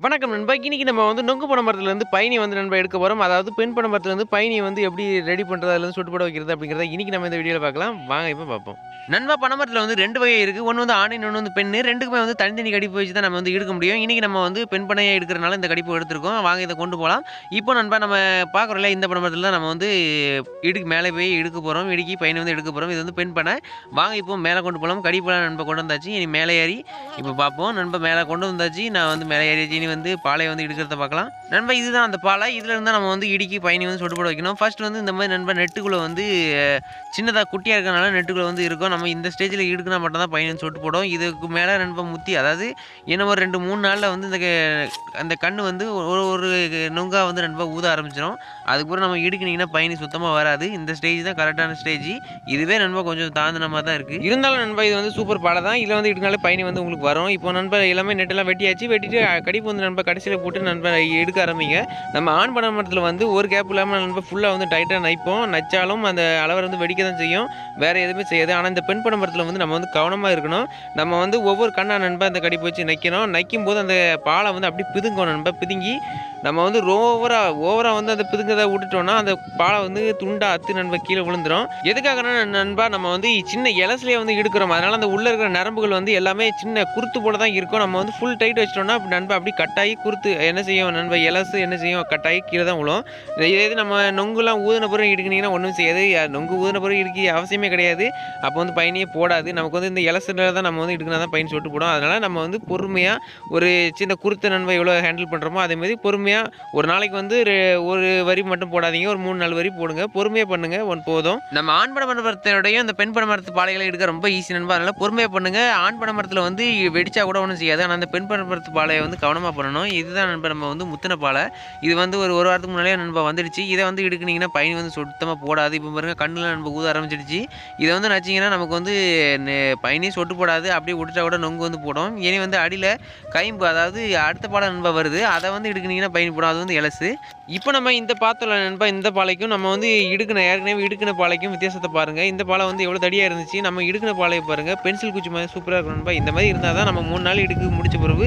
வணக்கம் நண்பா. இன்னைக்கு நம்ம வந்து நொங்கு பனை மரத்துலேருந்து பயணி வந்து நண்பா எடுக்க போறோம். அதாவது பெண் பனை மரத்துலேருந்து பயணிய வந்து எப்படி ரெடி பண்றது, அதுலேருந்து சுட்டு போட வைக்கிறது அப்படிங்கிறத இன்னைக்கு நம்ம இந்த வீடியோல பார்க்கலாம். வாங்க இப்ப பார்ப்போம். நண்பா பனை மரத்துல வந்து 2 வகை இருக்கு. ஒண்ணு வந்து ஆண், இன்னொன்னு வந்து பெண். 2க்குமே வந்து தனித்தனி கடிப்பு வச்சு தான் நம்ம வந்து எடுக்க முடியும். இன்னைக்கு நம்ம வந்து பெண் பனையா எடுக்கிறனால இந்த கடிப்பு எடுத்திருக்கோம். வாங்க இத கொண்டு போலாம். இப்போ நண்பா நம்ம பார்க்குறோம்ல இந்த பனை மரத்துல தான் நம்ம வந்து மேலே போய் எடுக்க போறோம். இடுக்கி பயணி வந்து எடுக்க போறோம். இது வந்து பெண் பனை. வாங்க இப்போ மேலே கொண்டு போலாம். கடிப்புலாம் நண்பா கொண்டு வந்தாச்சு. இனி மேலே ஏறி இப்போ பார்ப்போம். நண்பா மேலே கொண்டு வந்தாச்சு. நான் வந்து மேலே ஏறியாச்சு. இனி வந்து பாலைய வந்து எடுக்கிறத பார்க்கலாம். நண்பா இதுதான் அந்த பாலை. இதுல இருந்தா நம்ம வந்து இடுக்கி பயணி வந்து சொட்டு போட வைக்கணும். ஃபர்ஸ்ட் வந்து இந்த மாதிரி நண்பா நெட்டுக்குள்ள வந்து சின்னதா குட்டியா இருக்கனால நெட்டுக்குள்ள வந்து இருக்கும். நம்ம இந்த ஸ்டேஜ்ல இடுக்குனா மட்டும் தான் பயணி சொட்டு போடும். இதுக்கு மேல நண்பா முத்தி அதாவது இன்னும் ஒரு 2, 3 நாள்ல வந்து அந்த கண்ணு வந்து ஒரு ஒரு நுங்கா வந்து நண்பா ஊத ஆரம்பிச்சிடும். அதுக்கப்புறம் நம்ம இடுக்குனீங்கன்னா பயணி சுத்தமா வராது. இந்த ஸ்டேஜ் தான் கரெக்டான ஸ்டேஜ். இதுவே நண்பா கொஞ்சம் தாழ்ந்த மாதிரி தான் இருக்கு. இருந்தாலும் நண்பா இது வந்து சூப்பர் பாலை தான். இதுல வந்து இடுக்குனாலே பயணி வந்து உங்களுக்கு வரும். இப்போ நண்பா எல்லாமே நெட்டெல்லாம் வெட்டியாச்சு. வெட்டிட்டு கடிப்பு வந்து நண்பா கடைசியில் போட்டு நண்பா எடுக்க ஆரம்பிங்க. நம்ம ஆண் பனை மரத்தில் வந்து ஒரு கேப் இல்லாமல் நண்பா ஃபுல்லாக வந்து டைட்டாக நைப்போம். நச்சாலும் அந்த அளவை வந்து வெடிக்க தான் செய்யும். வேறு எதுவுமே செய்யாது. ஆனால் இந்த பெண் பனை மரத்தில் வந்து நம்ம வந்து கவனமாக இருக்கணும். நம்ம வந்து ஒவ்வொரு கண்ணா நண்பா அந்த கடிப்பு வச்சு நைக்கணும். நைக்கும் போது அந்த பாலை வந்து அப்படி பிதுங்கணும் நண்பா. பிதுங்கி நம்ம வந்து ஓவரா வந்து அந்த பிதுங்கதை விட்டுட்டோம்னா அந்த பாலை வந்து துண்டா அத்து நண்பா கீழே விழுந்துடும். எதுக்காகனா நண்பா நம்ம வந்து சின்ன இலசுலேயே வந்து எடுக்கிறோம். அதனால அந்த உள்ள இருக்கிற நரம்புகள் வந்து எல்லாமே சின்ன குருத்து போல தான் இருக்கும். நம்ம வந்து ஃபுல் டைட் வச்சிட்டோம்னா நண்பா அப்படி கட்டாயி குருத்து என்ன செய்யும் நண்பா இலசு என்ன செய்யும் கட்டாயி கீழே தான் விழும். இதே நம்ம நொங்குலாம் ஊதின பிறகு எடுக்கினீங்கன்னா ஒன்றும் செய்யாது. நொங்கு ஊதின பிறகு இடுக்கி அவசியமே கிடையாது. அப்போ வந்து பயணியே போடாது. நமக்கு வந்து இந்த இலசுல தான் நம்ம வந்து எடுக்கினா தான் பயணி சொட்டு போடும். அதனால நம்ம வந்து பொறுமையாக ஒரு சின்ன குருத்து நண்பா எவ்வளோ ஹேண்டில் பண்ணுறோமோ அதேமாதிரி பொறுமையாக ஒரு நாளைக்கு வந்து ஒரு வரி மட்டும் போடாதீங்க. ஒரு 3-4 வரி போடுங்க. பொறுமையாக பண்ணுங்க போதும். நம்ம ஆண் பனை மரத்தோடையும் இந்த பெண் பனை மரத்து பாலைகளை எடுக்க ரொம்ப ஈஸி நண்பா. அதனால பொறுமையாக பண்ணுங்க. ஆண் பனை மரத்தில் வந்து வெடிச்சா கூட ஒன்றும் செய்யாது. ஆனால் அந்த பெண் பனை மரத்து பாலையை வந்து கவனமாக பண்ணணும். இதுதான் நண்பா நம்ம வந்து முத்தின பாலை. இது வந்து ஒரு வாரத்துக்கு முன்னாடியே நண்பா வந்துடுச்சு. இதை வந்து எடுக்குனீங்கன்னா பயணி வந்து சுத்தமாக போடாது. இப்போ பாருங்க கண்ணில் நண்பா ஊத ஆரம்பிச்சிடுச்சு. இதை வந்து நச்சிங்கன்னா நமக்கு வந்து பயணி சொட்டு போடாது. அப்படியே விட்டுட்டா கூட நொங்கு வந்து போடும். இனி வந்து அடியில் கைம்பு அதாவது அடுத்த பாலை நண்பா வருது. அதை வந்து எடுக்குனீங்கன்னா பயணி போடும். அது வந்து இலசு. இப்போ நம்ம இந்த பாத்திரம் நண்பா இந்த பாலைக்கும் நம்ம வந்து ஏற்கனவே இடுக்கின பாலைக்கும் வித்தியாசத்தை பாருங்க. இந்த பாலை வந்து எவ்வளோ தடியாக இருந்துச்சு. நம்ம இடுக்கின பாலையை பாருங்க பென்சில் குச்சி மாதிரி சூப்பராக இருக்கும் நண்பா. இந்த மாதிரி இருந்தால் தான் நம்ம 3 நாள் இடுக்கு முடிச்ச பிறகு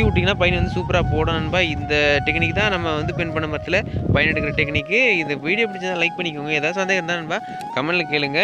விட்டிங்கன்னா பயணி வந்து சூப்பராக போடும் நண்பா. இந்த டெக்னிக் தான் நம்ம வந்து பெண் பனை மரத்தில் பயன் எடுக்கிற டெக்னிக்கு. இந்த வீடியோ பிடிச்சதா லைக் பண்ணிக்கோங்க. ஏதாவது சந்தேகம் இருந்தால் நண்பா கமெண்ட்டில் கேளுங்க.